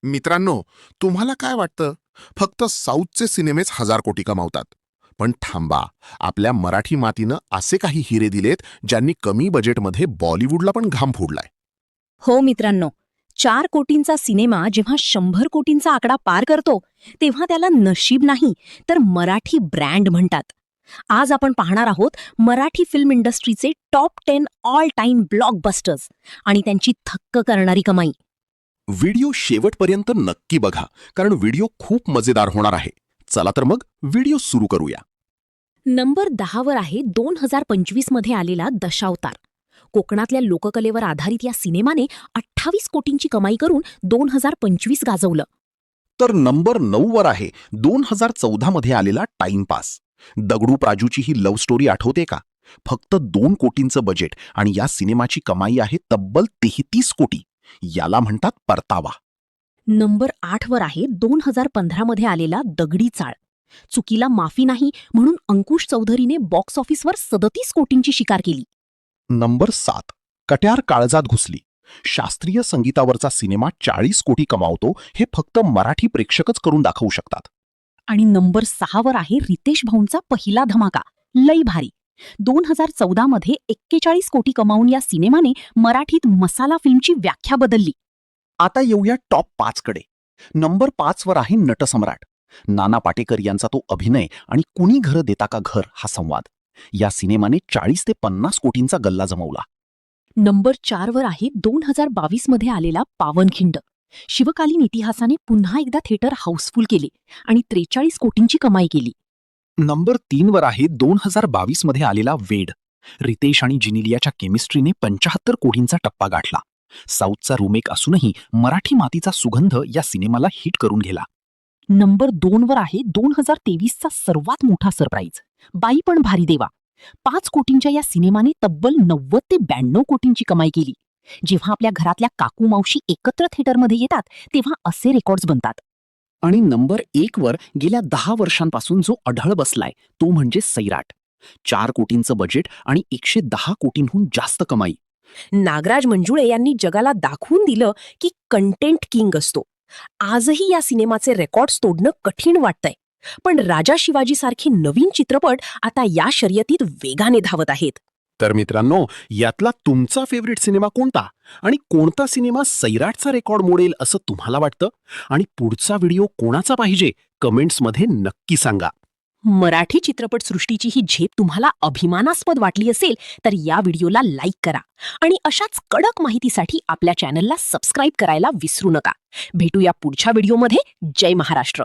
मित्रांनो, तुम्हाला काय वाटतं? फक्त साऊथचे सिनेमेच 1000 कोटी कमावतात. पण थांबा, आपल्या मराठी मातीनं असे काही हिरे दिलेत ज्यांनी कमी बजेटमध्ये बॉलिवूडला पण घाम फोडलाय. हो मित्रांनो, 4 कोटींचा सिनेमा जेव्हा 100 कोटींचा आकडा पार करतो तेव्हा त्याला नशीब नाही तर मराठी ब्रँड म्हणतात. आज आपण पाहणार आहोत मराठी फिल्म इंडस्ट्रीचे टॉप 10 ऑल टाइम ब्लॉकबस्टर्स आणि त्यांची थक्क करणारी कमाई. व्हिडिओ शेवटपर्यंत नक्की बघा, कारण व्हिडिओ खूप मजेदार होणार आहे. चला तर मग व्हिडिओ सुरू करूया. नंबर 10वर आहे 2025 मध्ये आलेला दशावतार. कोकणातल्या लोककलेवर आधारित या सिनेमाने 28 कोटींची कमाई करून 2025 गाजवलं. तर नंबर 9 वर आहे 2014 मध्ये आलेला टाइमपास. दगडू प्राजूची ही लव्ह स्टोरी आठवते का? फक्त 2 कोटींचं बजेट आणि या सिनेमाची कमाई आहे तब्बल 33 कोटी. याला म्हणतात परतावा. नंबर 8वर आहे 2015 मध्ये आलेला दगडी चाळ. चुकीला माफी नाही म्हणून अंकुश चौधरीने बॉक्स ऑफिसवर 37 कोटींची शिकार केली. नंबर 7, कट्यार काळजात घुसली. शास्त्रीय संगीतावरचा सिनेमा 40 कोटी कमावतो हे फक्त मराठी प्रेक्षकच करून दाखवू शकतात. आणि नंबर 6वर आहे रितेश भाऊंचा पहिला धमाका, लई भारी. 2014 मध्ये 41 कोटी कमावून या सिनेमाने मराठीत मसाला फिल्मची व्याख्या बदलली. आता येऊया टॉप 5 कडे. नंबर 5 वर आहे नटसम्राट. नाना पाटेकर यांचा तो अभिनय आणि कुणी घर देता का घर हा संवाद. या सिनेमाने 40 ते 50 कोटींचा गल्ला जमवला. नंबर 4वर आहे 2022 मध्ये आलेला पावनखिंड. शिवकालीन इतिहासाने पुन्हा एकदा थिएटर हाऊसफुल केले आणि 43 कोटींची कमाई केली. नंबर 3 वर आहे 2022 मध्ये आलेला वेड. रितेश आणि जिनिलियाच्या केमिस्ट्रीने 75 कोटींचा टप्पा गाठला. साऊथचा रिमेक असूनही मराठी मातीचा सुगंध या सिनेमाला हिट करून गेला. नंबर 2वर आहे 2023चा सर्वात मोठा सरप्राईज, बाई पण भारी देवा. 5 कोटींच्या या सिनेमाने तब्बल 90 ते 92 कोटींची कमाई केली. जेव्हा आपल्या घरातल्या काकू मावशी एकत्र थिएटरमध्ये येतात तेव्हा असे रेकॉर्ड्स बनतात. आणि नंबर 1 वर गेल्या 10 वर्षांपासून जो अढळ बसलाय तो म्हणजे सैराट. 4 कोटींचं बजेट आणि 110 कोटींहून जास्त कमाई. नागराज मंजुळे यांनी जगाला दाखवून दिलं की कंटेंट किंग असतो. आजही या सिनेमाचे रेकॉर्ड्स तोडणं कठीण वाटतंय, पण राजा शिवाजी सारखे नवीन चित्रपट आता या शर्यतीत वेगाने धावत आहेत. तर मित्रांनो, यातला तुमचा फेवरेट सिनेमा कोणता आणि कोणता सिनेमा सैराटचा रेकॉर्ड मोडेल असं तुम्हाला वाटतं? आणि पुढचा व्हिडिओ कोणाचा पाहिजे कमेंट्समध्ये नक्की सांगा. मराठी चित्रपटसृष्टीची ही झेप तुम्हाला अभिमानास्पद वाटली असेल तर या व्हिडिओला लाईक करा आणि अशाच कडक माहितीसाठी आपल्या चॅनलला सबस्क्राईब करायला विसरू नका. भेटूया पुढच्या व्हिडिओमध्ये. जय महाराष्ट्र.